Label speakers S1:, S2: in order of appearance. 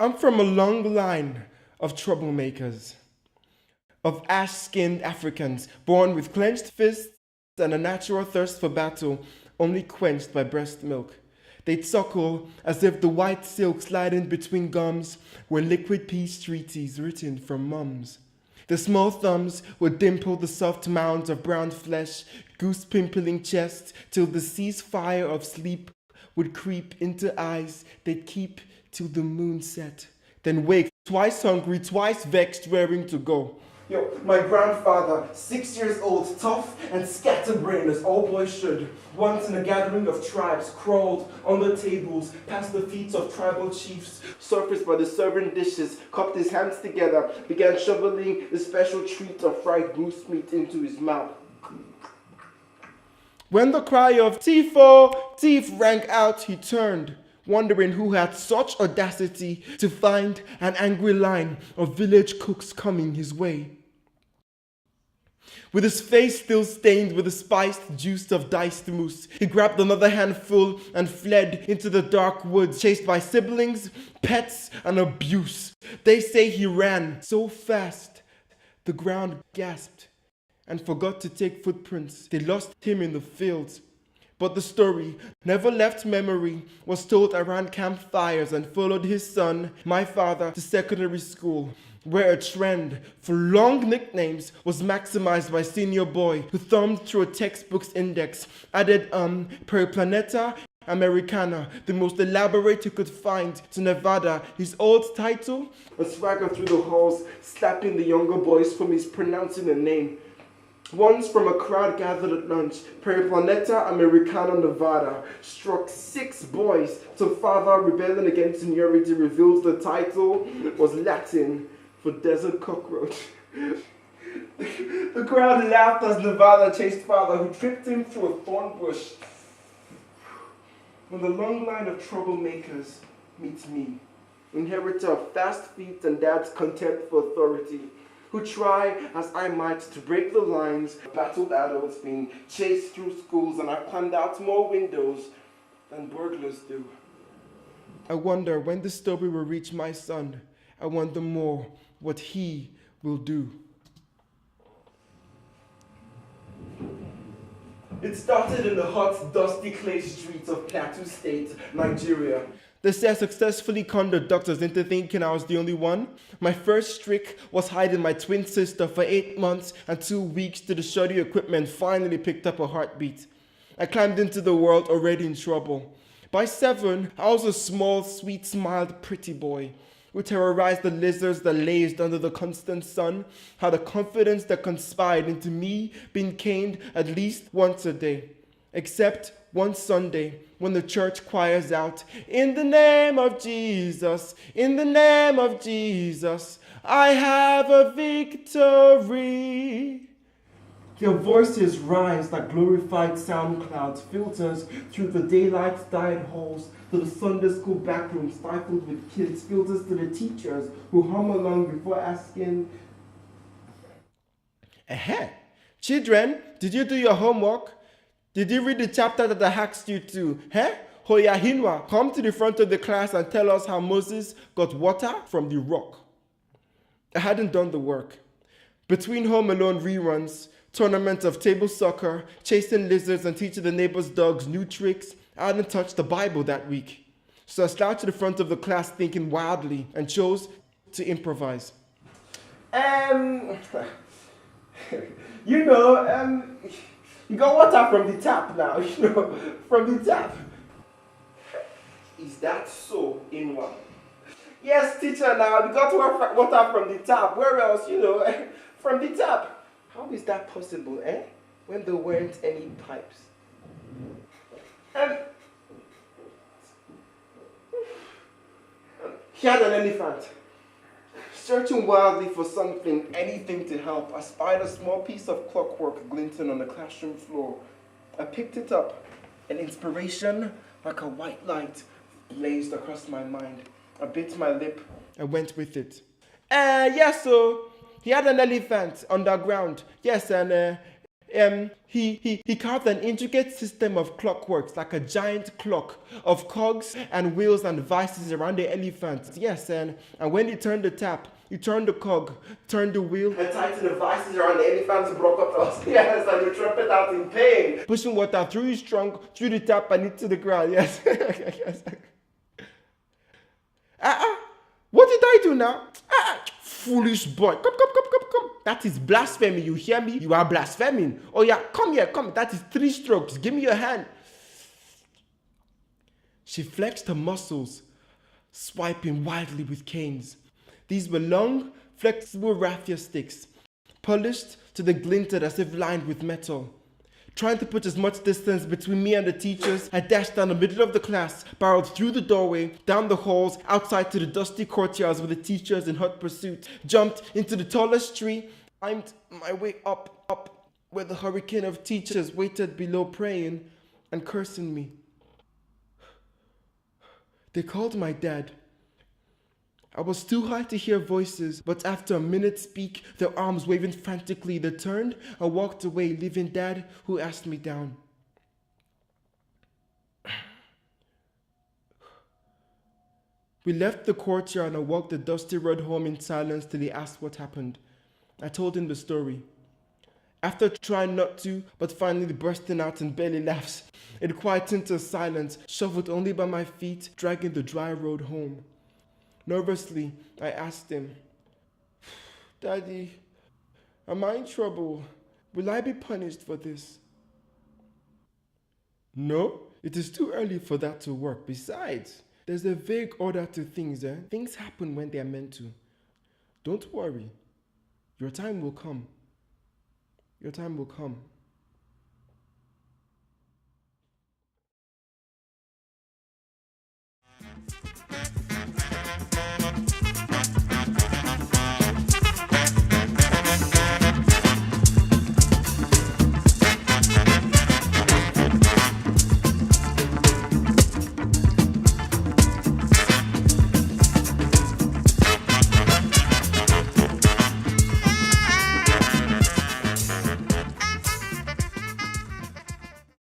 S1: I'm from a long line of troublemakers, of ash-skinned Africans born with clenched fists and a natural thirst for battle, only quenched by breast milk. They'd suckle as if the white silk sliding between gums were liquid peace treaties written from mums. The small thumbs would dimple the soft mounds of brown flesh, goose-pimpling chests, till the ceasefire of sleep would creep into eyes they'd keep till the moon set. Then wake, twice hungry, twice vexed, raring to go. Yo, my grandfather, 6 years old, tough and scatterbrained as all boys should, once in a gathering of tribes, crawled under tables, past the feet of tribal chiefs, surfaced by the serving dishes, cupped his hands together, began shoveling the special treat of fried goose meat into his mouth. When the cry of "Tifo, thief" rang out, he turned, wondering who had such audacity to find an angry line of village cooks coming his way. With his face still stained with the spiced juice of diced moose, he grabbed another handful and fled into the dark woods, chased by siblings, pets, and abuse. They say he ran so fast, the ground gasped and forgot to take footprints. They lost him in the fields. But the story, never left memory, was told around campfires and followed his son, my father, to secondary school, where a trend for long nicknames was maximized by senior boy who thumbed through a textbook's index, added per planeta Americana, the most elaborate he could find, to Nevada, his old title, and swaggered through the halls, slapping the younger boys for mispronouncing the name. Once, from a crowd gathered at lunch, per planeta Americana, Nevada, struck 6 boys till father, rebelling against seniority, revealed the title was Latin for desert cockroach. The crowd laughed as Nevada chased father, who tripped him through a thorn bush. When the long line of troublemakers meets me, inheritor of fast feet and dad's contempt for authority, who try, as I might, to break the lines, battled adults being chased through schools, and I've climbed out more windows than burglars do. I wonder when this story will reach my son. I wonder more what he will do. It started in the hot, dusty clay streets of Plateau State, Nigeria. They said I successfully conned the doctors into thinking I was the only one. My first trick was hiding my twin sister for 8 months and 2 weeks till the shoddy equipment finally picked up a heartbeat. I climbed into the world already in trouble. By 7, I was a small, sweet-smiled, pretty boy who terrorized the lizards that lazed under the constant sun, had a confidence that conspired into me being caned at least once a day. Except one Sunday, when the church choirs out, "In the name of Jesus, in the name of Jesus, I have a victory." Their voices rise like glorified sound clouds, filters through the daylight-dyed halls to the Sunday school backroom stifled with kids, filters to the teachers who hum along before asking, Children, did you do your homework? Did you read the chapter that I asked you to? Hoya Inua, come to the front of the class and tell us how Moses got water from the rock. I hadn't done the work. Between Home Alone reruns, tournaments of table soccer, chasing lizards and teaching the neighbor's dogs new tricks, I hadn't touched the Bible that week. So I slouched to the front of the class thinking wildly and chose to improvise. You got water from the tap now, from the tap. Is that so, Inua? Yes, teacher, now we got water from the tap. Where else, from the tap. How is that possible, when there weren't any pipes? He had an elephant. Searching wildly for something, anything to help, I spied a small piece of clockwork glinting on the classroom floor. I picked it up. An inspiration, like a white light, blazed across my mind. I bit my lip and went with it. Yes, so he had an elephant underground. Yes, and he carved an intricate system of clockworks, like a giant clock of cogs and wheels and vices around the elephant. Yes, and when he turned the tap, he turned the cog, turned the wheel, and tightened the vices around the elephant's broke up. Yes, and the trumpet out in pain, pushing water through his trunk, through the tap and into the ground. Yes. Yes. What did I do now? Foolish boy. Come. That is blasphemy. You hear me? You are blaspheming. Oh yeah, come here, come. That is 3 strokes. Give me your hand. She flexed her muscles, swiping wildly with canes. These were long, flexible raffia sticks, polished to the glinted as if lined with metal. Trying to put as much distance between me and the teachers, I dashed down the middle of the class, barreled through the doorway, down the halls, outside to the dusty courtyards with the teachers in hot pursuit, jumped into the tallest tree, climbed my way up, where the hurricane of teachers waited below praying and cursing me. They called my dad. I was too high to hear voices, but after a minute speak, their arms waving frantically, they turned and walked away, leaving Dad, who asked me down. We left the courtyard and walked the dusty road home in silence till he asked what happened. I told him the story. After trying not to, but finally bursting out in belly laughs, it quieted to silence, shoveled only by my feet, dragging the dry road home. Nervously, I asked him, Daddy, am I in trouble? Will I be punished for this? No, it is too early for that to work. Besides, there's a vague order to things. Things happen when they're meant to. Don't worry. Your time will come. Your time will come.